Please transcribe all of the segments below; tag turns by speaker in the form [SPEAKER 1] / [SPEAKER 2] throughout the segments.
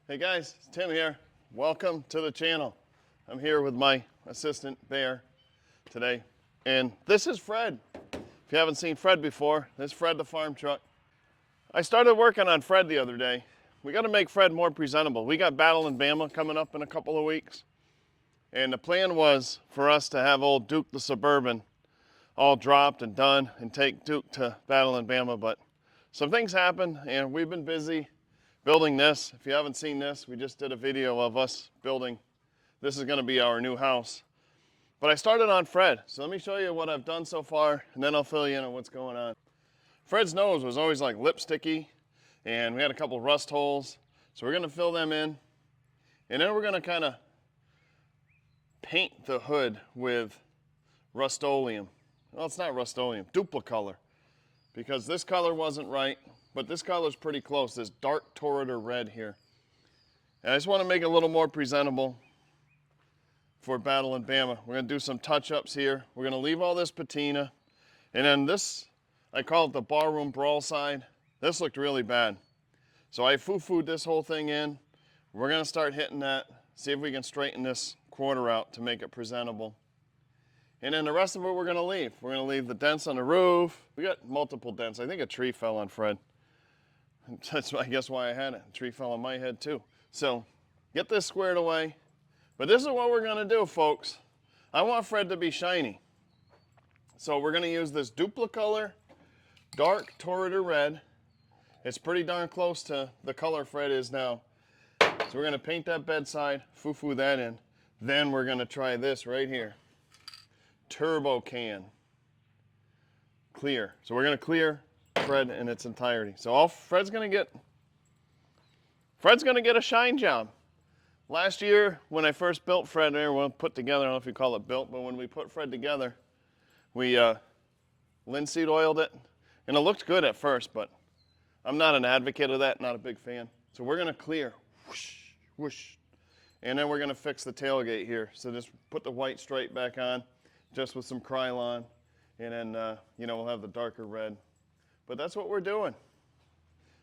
[SPEAKER 1] Hey guys, it's Tim here. Welcome to the channel. I'm here with my assistant Bear today. And this is Fred. If you haven't seen Fred before, this is Fred the farm truck. I started working on Fred the other day. We got to make Fred more presentable. We got Battle in Bama coming up in a couple of weeks. And the plan was for us to have old Duke the Suburban all dropped and done and take Duke to Battle in Bama. But some things happened and we've been busy building this. If you haven't seen this, we just did a video of us building. This is going to be our new house. But I started on Fred, so let me show you what I've done so far, and then I'll fill you in on what's going on. Fred's nose was always like lipsticky, and we had a couple rust holes, so we're going to fill them in, and then we're going to kind of paint the hood with Rust-Oleum. Well, it's not Rust-Oleum, Duplicolor, because this color wasn't right. But this color is pretty close, this dark Torridor red here. And I just want to make it a little more presentable for Battle in Bama. We're going to do some touch-ups here. We're going to leave all this patina. And then this, I call it the barroom brawl side. This looked really bad. So I foo-fooed this whole thing in. We're going to start hitting that, see if we can straighten this quarter out to make it presentable. And then the rest of it we're going to leave. We're going to leave the dents on the roof. We got multiple dents. I think a tree fell on Fred. That's, I guess, why I had it. A tree fell on my head, too. So, get this squared away. But this is what we're going to do, folks. I want Fred to be shiny. So, we're going to use this Duplicolor dark Torridor red. It's pretty darn close to the color Fred is now. So, we're going to paint that bedside, foo-foo that in. Then we're going to try this right here. Turbo Can. Clear. So, we're going to clear Fred in its entirety. So all Fred's gonna get a shine job. Last year when I first built Fred, or put together, I don't know if you call it built, but when we put Fred together, we linseed oiled it, and it looked good at first, but I'm not an advocate of that, not a big fan. So we're gonna clear, whoosh, whoosh, and then we're gonna fix the tailgate here. So just put the white stripe back on, just with some Krylon, and then we'll have the darker red. But that's what we're doing.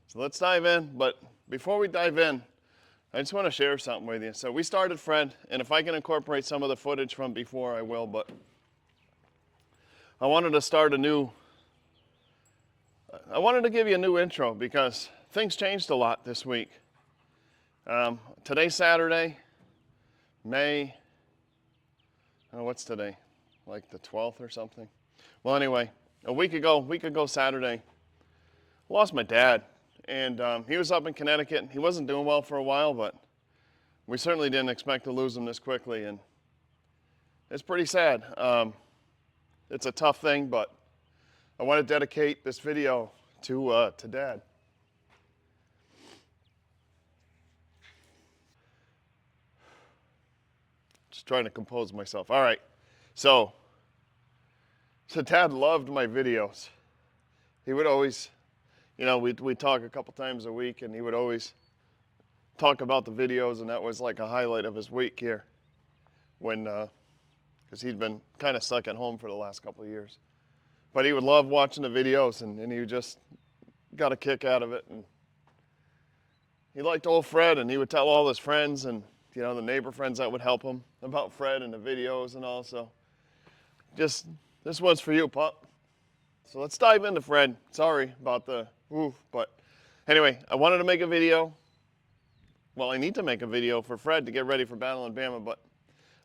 [SPEAKER 1] So let's dive in. But before we dive in, I just want to share something with you. So we started Fred, and if I can incorporate some of the footage from before, I will. But I wanted to start I wanted to give you a new intro because things changed a lot this week. Today's Saturday, May, what's today? Like the 12th or something? Well, anyway, a week ago Saturday, lost my dad, and he was up in Connecticut. He wasn't doing well for a while, but we certainly didn't expect to lose him this quickly, and it's pretty sad. It's a tough thing, but I want to dedicate this video to Dad. Just trying to compose myself. All right, so Dad loved my videos. He would always, we'd talk a couple times a week, and he would always talk about the videos, and that was like a highlight of his week here, because he'd been kind of stuck at home for the last couple of years. But he would love watching the videos, and he just got a kick out of it. And he liked old Fred, and he would tell all his friends and the neighbor friends that would help him about Fred and the videos and all. So just, this one's for you, pup. So let's dive into Fred. Sorry about the oof, but anyway, I wanted to make a video. Well, I need to make a video for Fred to get ready for Battle in Bama, but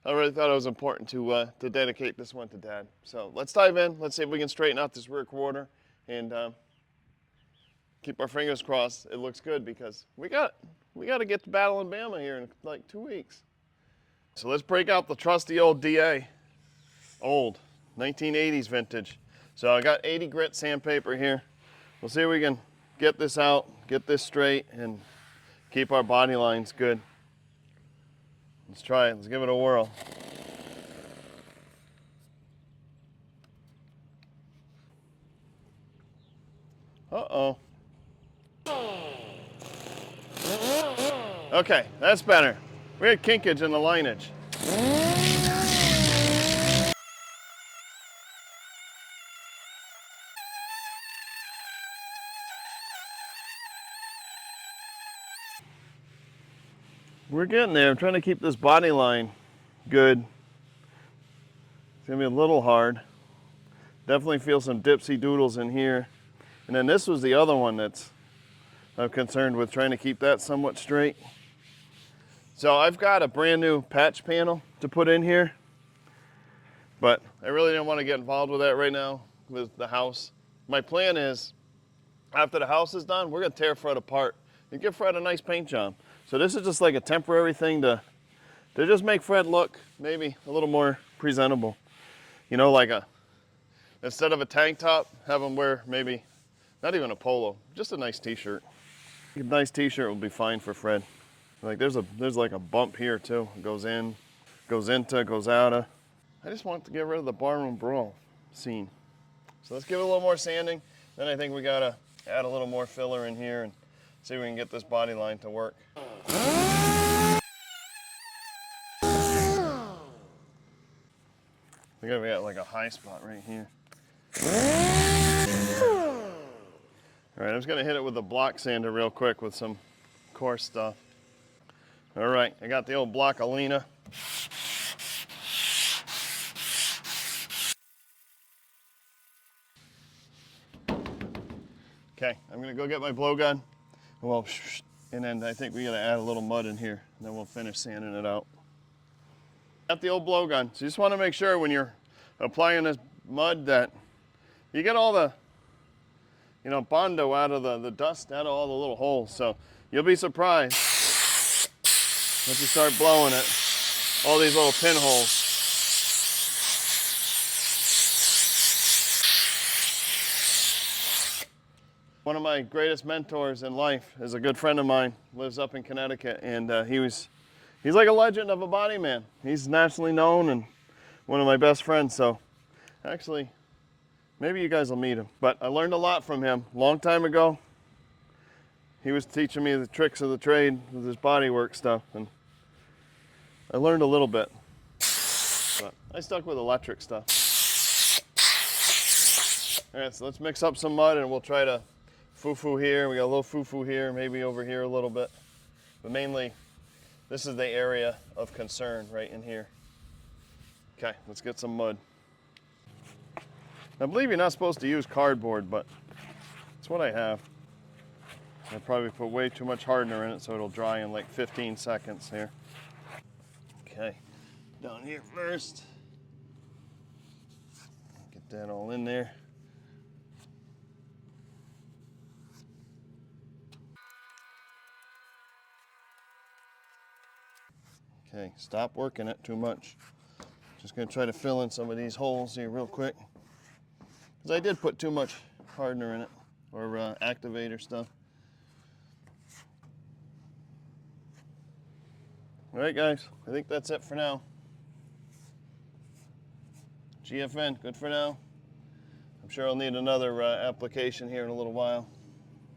[SPEAKER 1] I really thought it was important to dedicate this one to Dad. So let's dive in. Let's see if we can straighten out this rear quarter and keep our fingers crossed. It looks good because we got to get to Battle in Bama here in like 2 weeks. So let's break out the trusty old DA, old 1980s vintage. So I got 80 grit sandpaper here. We'll see if we can get this out, get this straight, and keep our body lines good. Let's try it. Let's give it a whirl. Uh-oh. Okay, that's better. We had kinkage in the lineage. We're getting there. I'm trying to keep this body line good. It's gonna be a little hard. Definitely feel some dipsy doodles in here. And then this was the other one that's I'm concerned with, trying to keep that somewhat straight. So I've got a brand new patch panel to put in here, but I really didn't want to get involved with that right now with the house. My plan is, after the house is done, we're gonna tear Fred apart and give Fred a nice paint job. So this is just like a temporary thing to just make Fred look maybe a little more presentable. You know, like instead of a tank top, have him wear maybe, not even a polo, just a nice t-shirt. A nice t-shirt will be fine for Fred. Like there's like a bump here too. It goes in, goes into, goes out of. I just want to get rid of the barroom brawl scene. So let's give it a little more sanding. Then I think we gotta add a little more filler in here and see if we can get this body line to work. I think we got like a high spot right here. All right, I'm just gonna hit it with a block sander real quick with some coarse stuff. All right, I got the old block of Lena. Okay, I'm gonna go get my blow gun. Well, and then I think we gotta add a little mud in here, and then we'll finish sanding it out. Got the old blow gun, so you just wanna make sure when you're applying this mud that you get all the, you know, Bondo out of the dust, out of all the little holes. So you'll be surprised once you start blowing it, all these little pinholes. One of my greatest mentors in life is a good friend of mine, lives up in Connecticut, and he's like a legend of a body man. He's nationally known and one of my best friends, so actually, maybe you guys will meet him. But I learned a lot from him a long time ago. He was teaching me the tricks of the trade with his bodywork stuff, and I learned a little bit. But I stuck with electric stuff. All right, so let's mix up some mud and we'll try to foo-foo here. We got a little foo-foo here, maybe over here a little bit. But mainly, this is the area of concern right in here. Okay, let's get some mud. I believe you're not supposed to use cardboard, but it's what I have. I probably put way too much hardener in it so it'll dry in like 15 seconds here. Okay, down here first. Get that all in there. Okay, stop working it too much. Just gonna try to fill in some of these holes here real quick. Because I did put too much hardener in it, or activator stuff. All right, guys, I think that's it for now. GFN, good for now. I'm sure I'll need another application here in a little while.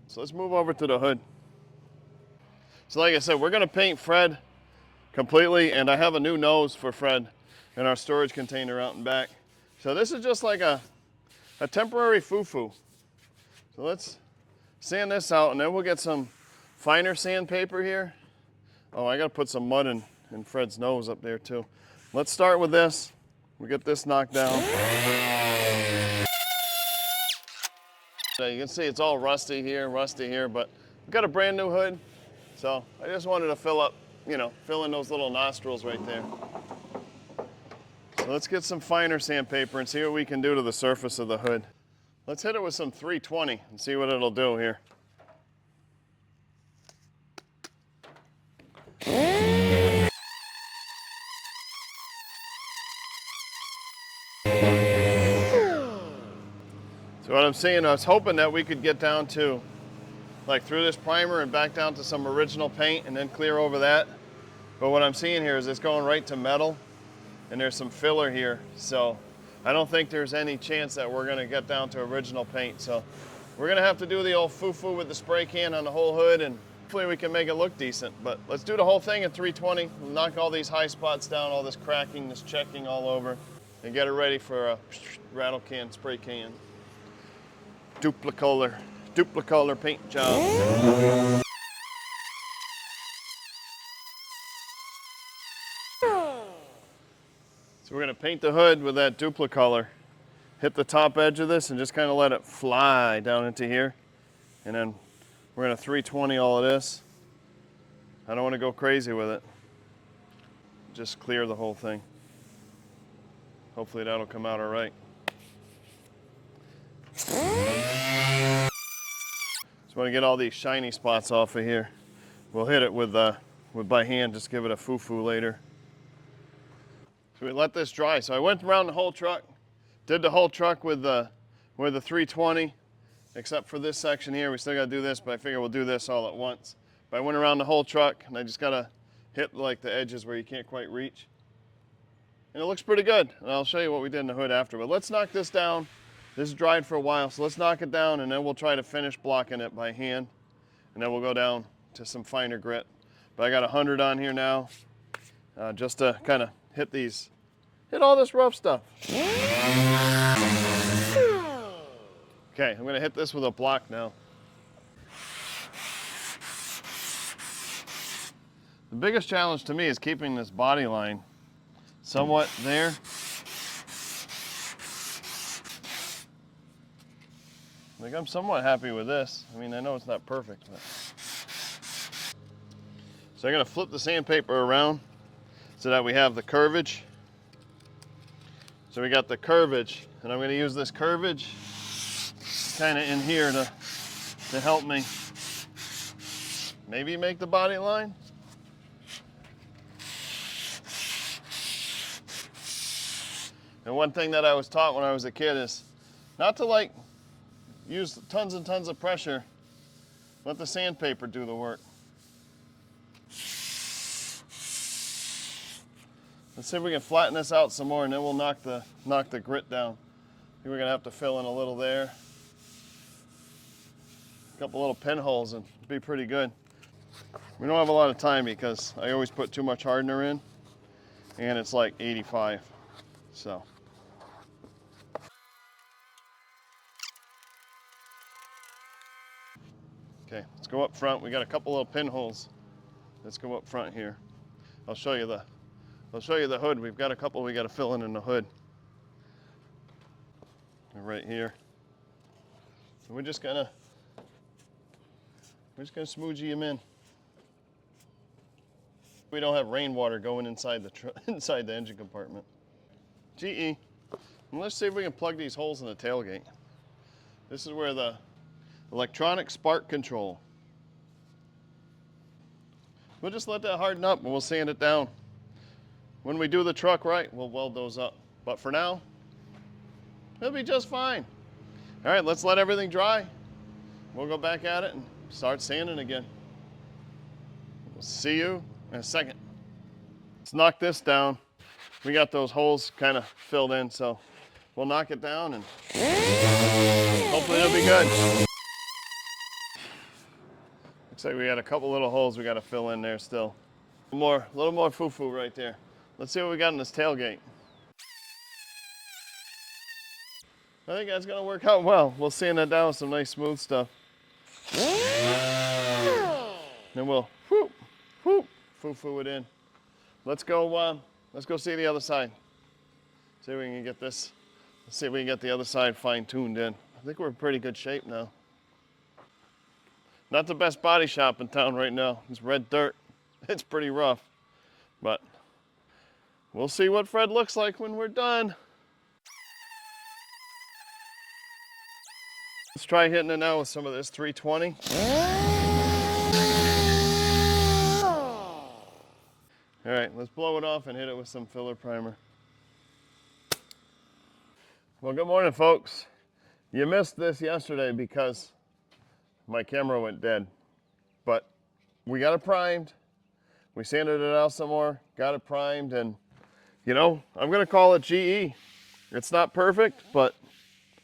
[SPEAKER 1] So let's move over to the hood. So like I said, we're gonna paint Fred completely, and I have a new nose for Fred in our storage container out and back. So this is just like a temporary foo-foo. So let's sand this out, and then we'll get some finer sandpaper here. Oh, I gotta put some mud in Fred's nose up there too. Let's start with this. We'll get this knocked down. You can see it's all rusty here, but we've got a brand new hood. So I just wanted to fill in those little nostrils right there. So let's get some finer sandpaper and see what we can do to the surface of the hood. Let's hit it with some 320 and see what it'll do here. So what I'm saying, I was hoping that we could get down to, like through this primer and back down to some original paint and then clear over that. But what I'm seeing here is it's going right to metal, and there's some filler here. So I don't think there's any chance that we're gonna get down to original paint. So we're gonna have to do the old foo-foo with the spray can on the whole hood, and hopefully we can make it look decent. But let's do the whole thing at 320. We'll knock all these high spots down, all this cracking, this checking all over, and get it ready for a rattle can, spray can. Duplicolor paint job. So we're gonna paint the hood with that Duplicolor. Hit the top edge of this and just kind of let it fly down into here. And then we're gonna 320 all of this. I don't wanna go crazy with it. Just clear the whole thing. Hopefully that'll come out all right. Just wanna get all these shiny spots off of here. We'll hit it with by hand, just give it a foo-foo later. So we let this dry. So I went around the whole truck, did the whole truck with the 320, except for this section here. We still gotta do this, but I figure we'll do this all at once. But I went around the whole truck and I just gotta hit like the edges where you can't quite reach. And it looks pretty good. And I'll show you what we did in the hood after. But let's knock this down. This is dried for a while, so let's knock it down and then we'll try to finish blocking it by hand. And then we'll go down to some finer grit. But I got 100 on here now, just to kind of hit all this rough stuff. Okay, I'm gonna hit this with a block now. The biggest challenge to me is keeping this body line somewhat there. I think I'm somewhat happy with this. I mean, I know it's not perfect, but. So I'm gonna flip the sandpaper around so that we have the curvage. So we got the curvage, and I'm gonna use this curvage kind of in here to help me maybe make the body line. And one thing that I was taught when I was a kid is not to like use tons and tons of pressure. Let the sandpaper do the work. Let's see if we can flatten this out some more, and then we'll knock the grit down. I think we're gonna have to fill in a little there. A couple little pinholes and it'll be pretty good. We don't have a lot of time because I always put too much hardener in, and it's like 85, so. Okay, let's go up front. We got a couple little pinholes. Let's go up front here. I'll show you the hood. We've got a couple we got to fill in the hood. Right here. So we're just gonna smoochie them in. We don't have rainwater going inside the engine compartment. GE. And let's see if we can plug these holes in the tailgate. This is where the electronic spark control. We'll just let that harden up and we'll sand it down. When we do the truck right, we'll weld those up. But for now, it'll be just fine. All right, let's let everything dry. We'll go back at it and start sanding again. We'll see you in a second. Let's knock this down. We got those holes kind of filled in, so we'll knock it down and hopefully it'll be good. Looks like we got a couple little holes we got to fill in there still. A little more foo-foo right there. Let's see what we got in this tailgate. I think that's gonna work out well. We'll sand that down with some nice smooth stuff. Then we'll whoop, whoop, foo-foo it in. Let's go see the other side. See if we can get this. Let's see if we can get the other side fine-tuned in. I think we're in pretty good shape now. Not the best body shop in town right now. It's red dirt. It's pretty rough, but we'll see what Fred looks like when we're done. Let's try hitting it now with some of this 320. All right, let's blow it off and hit it with some filler primer. Well, good morning, folks. You missed this yesterday because my camera went dead, but we got it primed. We sanded it out some more, got it primed, and you know, I'm gonna call it GE. It's not perfect, but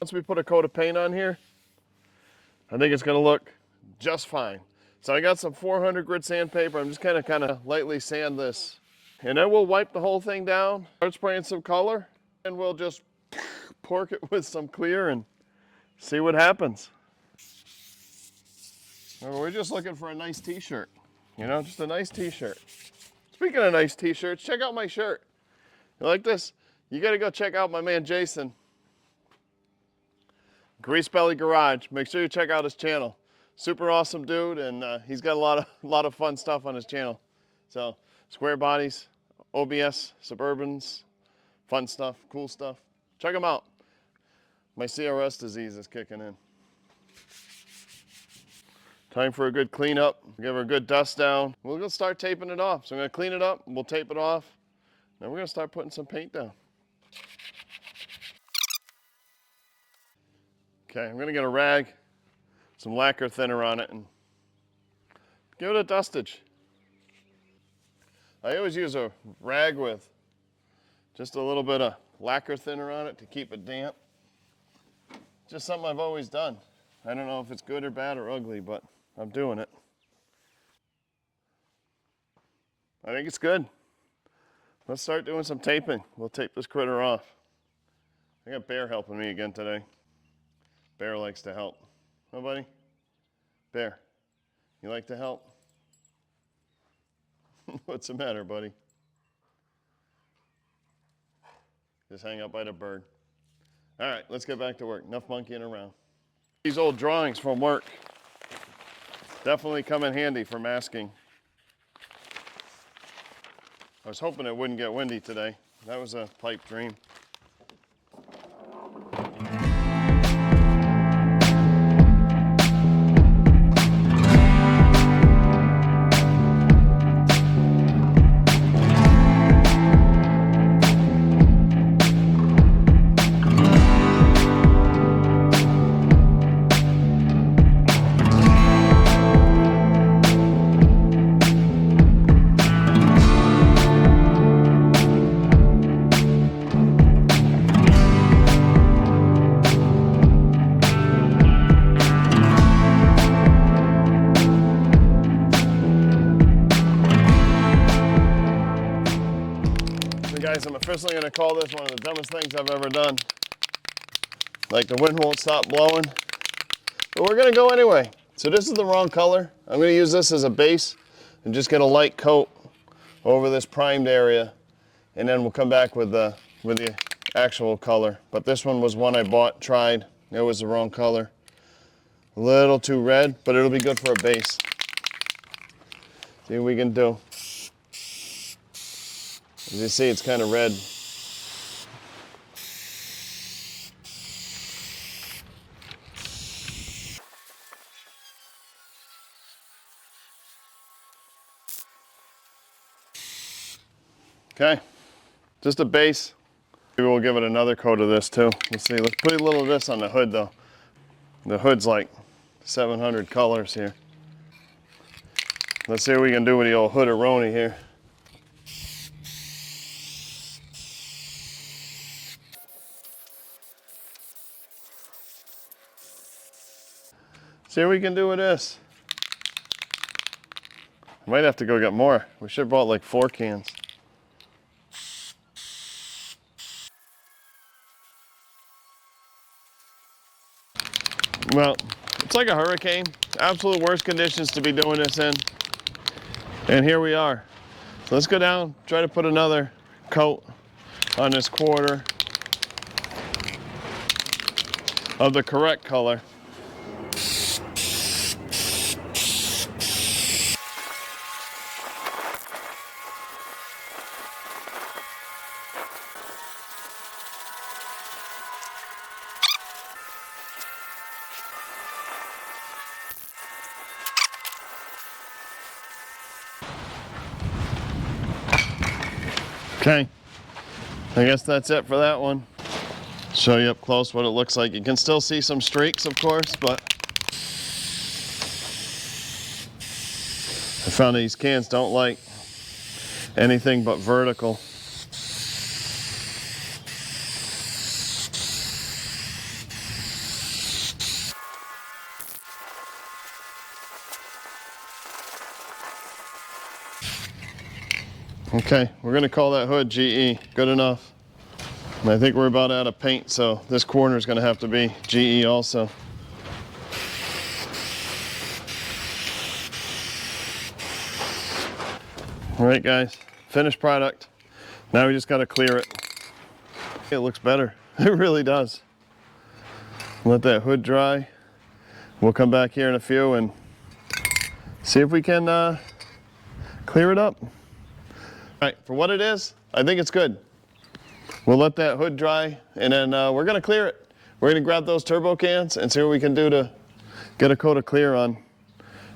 [SPEAKER 1] once we put a coat of paint on here, I think it's gonna look just fine. So I got some 400 grit sandpaper. I'm just kind of lightly sand this. And then we'll wipe the whole thing down, start spraying some color, and we'll just pork it with some clear and see what happens. We're just looking for a nice t-shirt. You know, just a nice t-shirt. Speaking of nice t-shirts, check out my shirt. You like this? You gotta go check out my man Jason. Grease Belly Garage. Make sure you check out his channel. Super awesome dude, and he's got a lot of fun stuff on his channel. So square bodies, OBS, Suburbans, fun stuff, cool stuff. Check him out. My CRS disease is kicking in. Time for a good cleanup. Give her a good dust down. We're gonna start taping it off. So I'm gonna clean it up, we'll tape it off. Then we're gonna start putting some paint down. Okay, I'm gonna get a rag, some lacquer thinner on it, and give it a dustage. I always use a rag with just a little bit of lacquer thinner on it to keep it damp. Just something I've always done. I don't know if it's good or bad or ugly, but I'm doing it. I think it's good. Let's start doing some taping. We'll tape this critter off. I got Bear helping me again today. Bear likes to help. Huh, buddy? Bear, you like to help? What's the matter, buddy? Just hang out by the bird. All right, let's get back to work. Enough monkeying around. These old drawings from work definitely come in handy for masking. I was hoping it wouldn't get windy today. That was a pipe dream. I'm officially going to call this one of the dumbest things I've ever done. Like the wind won't stop blowing, but we're going to go anyway. So this is the wrong color. I'm going to use this as a base and just get a light coat over this primed area, and then we'll come back with the actual color. But this one was one I bought, tried. It was the wrong color. A little too red, but it'll be good for a base. See what we can do. As you see, it's kind of red. Okay, just a base. Maybe we'll give it another coat of this too. Let's see, let's put a little of this on the hood though. The hood's like 700 colors here. Let's see what we can do with the old hood-a-roni here. See what we can do with this. I might have to go get more. We should have bought like 4 cans. Well, it's like a hurricane. Absolute worst conditions to be doing this in. And here we are. So let's go down, try to put another coat on this quarter of the correct color. Okay, I guess that's it for that one. Show you up close what it looks like. You can still see some streaks, of course, but I found these cans don't like anything but vertical. Okay, we're gonna call that hood GE, good enough. And I think we're about out of paint, so this corner is gonna have to be GE also. All right guys, finished product. Now we just gotta clear it. It looks better. It really does. Let that hood dry. We'll come back here in a few and see if we can clear it up. All right, for what it is, I think it's good. We'll let that hood dry, and then we're gonna clear it. We're gonna grab those turbo cans and see what we can do to get a coat of clear on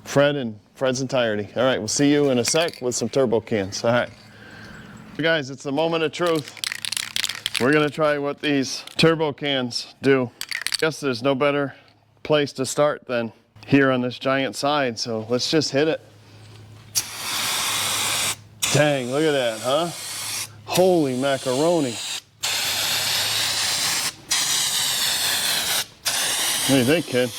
[SPEAKER 1] Fred's entirety. All right, we'll see you in a sec with some turbo cans. All right. Guys, it's the moment of truth. We're gonna try what these turbo cans do. I guess there's no better place to start than here on this giant side, so let's just hit it. Dang, look at that, huh? Holy macaroni. What do you think, kid?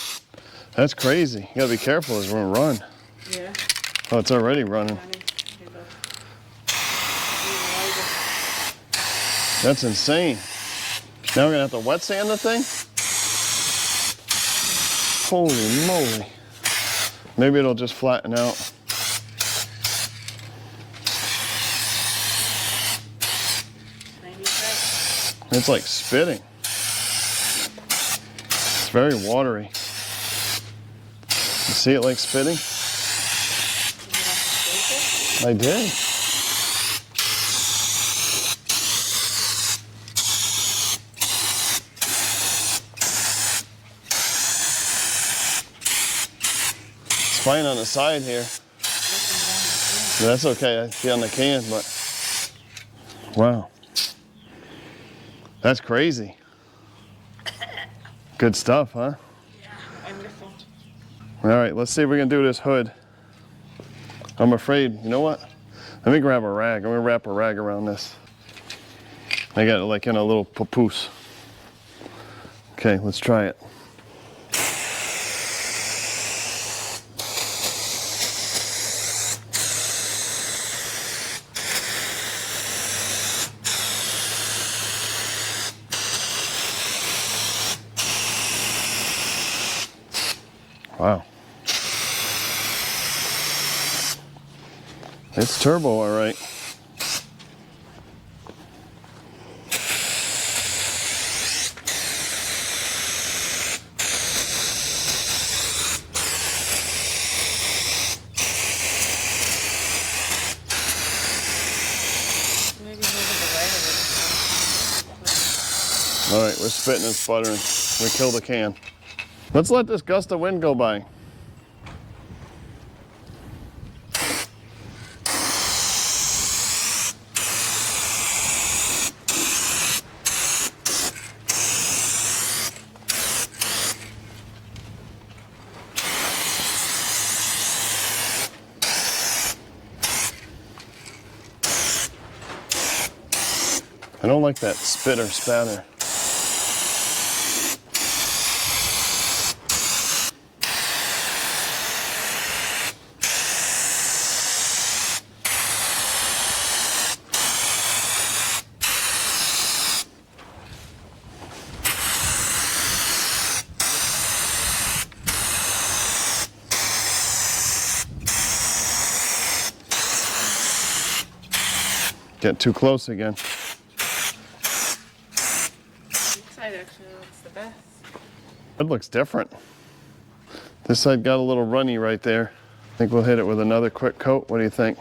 [SPEAKER 1] That's crazy. You gotta be careful as we're gonna run.
[SPEAKER 2] Yeah.
[SPEAKER 1] Oh, it's already running. That's insane. Now we're gonna have to wet sand the thing? Holy moly. Maybe it'll just flatten out. It's like spitting. It's very watery. You see it like spitting? I did. It's fine on the side here. That's okay, I see on the can, but wow. That's crazy. Good stuff, huh?
[SPEAKER 2] Yeah, wonderful.
[SPEAKER 1] All right, let's see if we can do this hood. I'm afraid, you know what? Let me grab a rag. I'm gonna wrap a rag around this. I got it like in a little papoose. Okay, let's try it. Wow. It's turbo, all right. All right, we're spitting and sputtering. We killed a can. Let's let this gust of wind go by. I don't like that spit or spatter. Get too close again.
[SPEAKER 2] This side actually looks the best.
[SPEAKER 1] It looks different. This side got a little runny right there. I think we'll hit it with another quick coat. What do you think?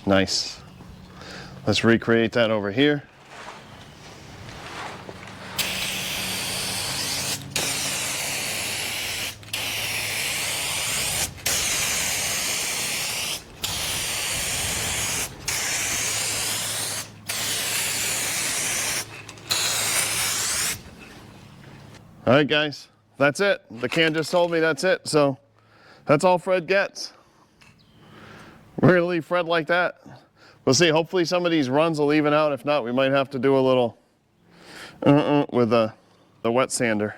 [SPEAKER 1] Nice. Let's recreate that over here. All right, guys, that's it. The can just told me that's it, so that's all Fred gets. We're gonna leave Fred like that. We'll see, hopefully some of these runs will even out. If not, we might have to do a little with the wet sander.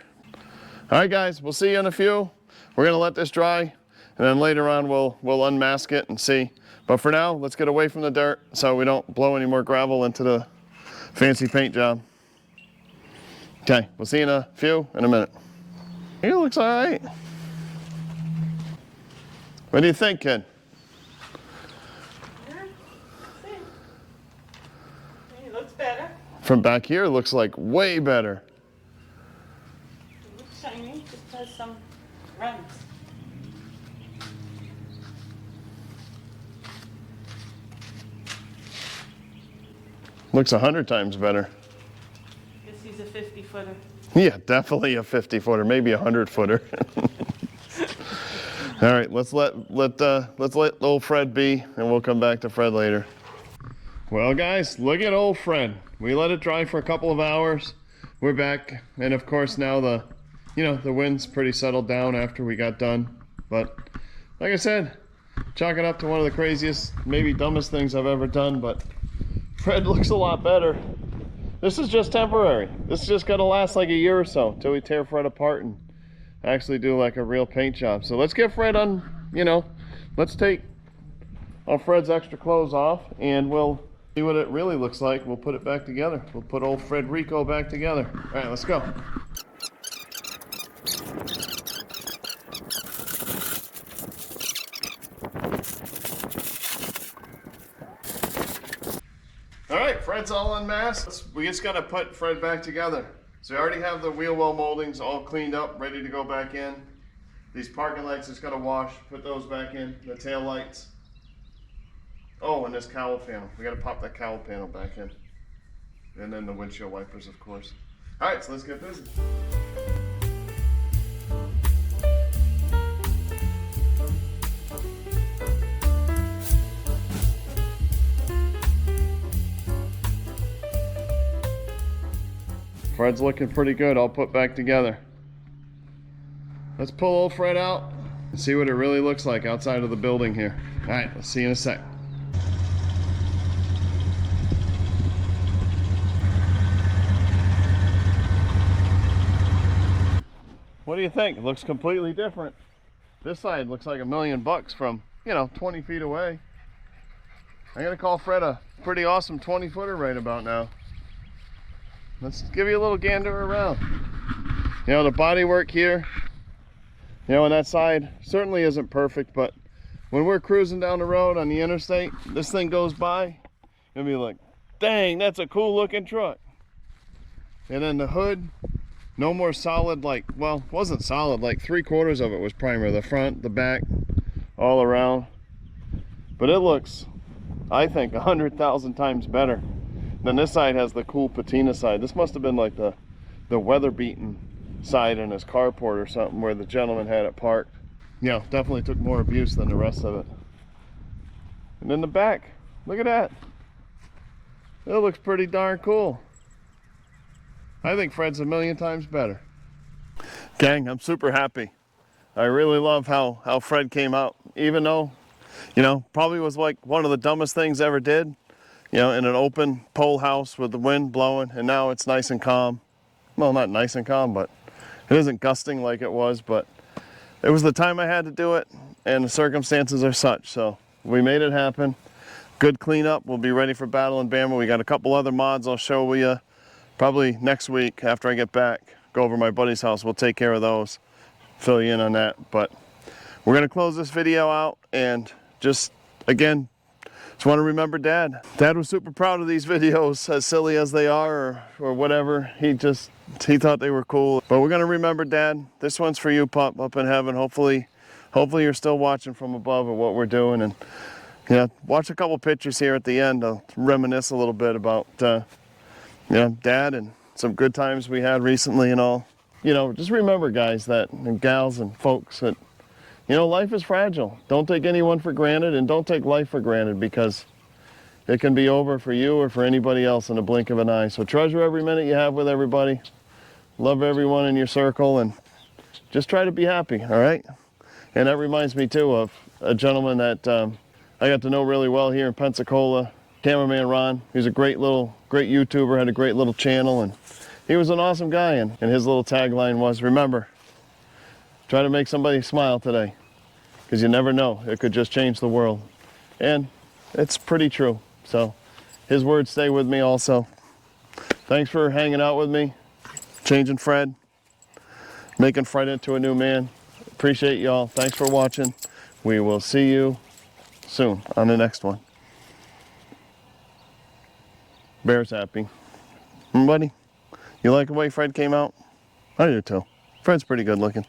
[SPEAKER 1] All right, guys, we'll see you in a few. We're gonna let this dry, and then later on we'll unmask it and see. But for now, let's get away from the dirt so we don't blow any more gravel into the fancy paint job. Okay, we'll see you in a few in a minute. It looks all right. What do you think, kid?
[SPEAKER 2] Yeah, it looks better.
[SPEAKER 1] From back here, it looks like way better.
[SPEAKER 2] It looks shiny, just has some runs.
[SPEAKER 1] Looks 100 times better.
[SPEAKER 2] Guess he's a 50-footer.
[SPEAKER 1] Yeah, definitely a 50-footer, maybe a 100-footer. All right, let's let old Fred be, and we'll come back to Fred later. Well, guys, look at old Fred. We let it dry for a couple of hours. We're back, and of course now the wind's pretty settled down after we got done. But like I said, chalk it up to one of the craziest, maybe dumbest things I've ever done. But Fred looks a lot better. This is just temporary. This is just gonna last like a year or so until we tear Fred apart and actually do like a real paint job. So let's get Fred on, let's take all Fred's extra clothes off and we'll see what it really looks like. We'll put it back together. We'll put old Frederico back together. All right, let's go. All right, Fred's all unmasked. We just gotta put Fred back together. So we already have the wheel well moldings all cleaned up, ready to go back in. These parking lights just gotta wash, put those back in, the tail lights. Oh, and this cowl panel. We gotta pop that cowl panel back in. And then the windshield wipers, of course. All right, so let's get busy. Fred's looking pretty good, all put back together. Let's pull old Fred out and see what it really looks like outside of the building here. All right, let's see you in a sec. What do you think? It looks completely different. This side looks like $1 million from, 20 feet away. I'm gonna call Fred a pretty awesome 20-footer right about now. Let's give you a little gander around. The bodywork here, on that side certainly isn't perfect, but when we're cruising down the road on the interstate, this thing goes by, you'll be like, dang, that's a cool looking truck. And then the hood, no more solid, wasn't solid, like 3/4 of it was primer, the front, the back, all around. But it looks, I think, 100,000 times better. Then this side has the cool patina side. This must have been like the weather-beaten side in his carport or something where the gentleman had it parked. Definitely took more abuse than the rest of it. And then the back, look at that. It looks pretty darn cool. I think Fred's 1 million times better. Gang, I'm super happy. I really love how Fred came out, even though, probably was like one of the dumbest things I ever did. In an open pole house with the wind blowing, and now it's nice and calm. Well, not nice and calm, but it isn't gusting like it was, but it was the time I had to do it, and the circumstances are such, so we made it happen. Good cleanup. We'll be ready for Battle in Bama. We got a couple other mods I'll show you probably next week after I get back. Go over to my buddy's house. We'll take care of those, fill you in on that. But we're going to close this video out, and just, again, just want to remember Dad. Dad was super proud of these videos, as silly as they are or whatever. He thought they were cool. But we're going to remember Dad. This one's for you, pup, up in heaven. Hopefully you're still watching from above at what we're doing. And watch a couple pictures here at the end. I'll reminisce a little bit about Dad and some good times we had recently and all. Just remember, guys, and gals and folks, that life is fragile. Don't take anyone for granted, and don't take life for granted, because it can be over for you or for anybody else in a blink of an eye. So treasure every minute you have with everybody. love everyone in your circle, and just try to be happy, all right? And that reminds me too of a gentleman that I got to know really well here in Pensacola, cameraman Ron. He's a great YouTuber, had a great little channel, and he was an awesome guy, and his little tagline was, remember, try to make somebody smile today, because you never know, it could just change the world. And it's pretty true. So his words stay with me also. Thanks for hanging out with me, changing Fred, making Fred into a new man. Appreciate y'all. Thanks for watching. We will see you soon on the next one. Bear's happy. Buddy, you like the way Fred came out? I do too. Fred's pretty good looking.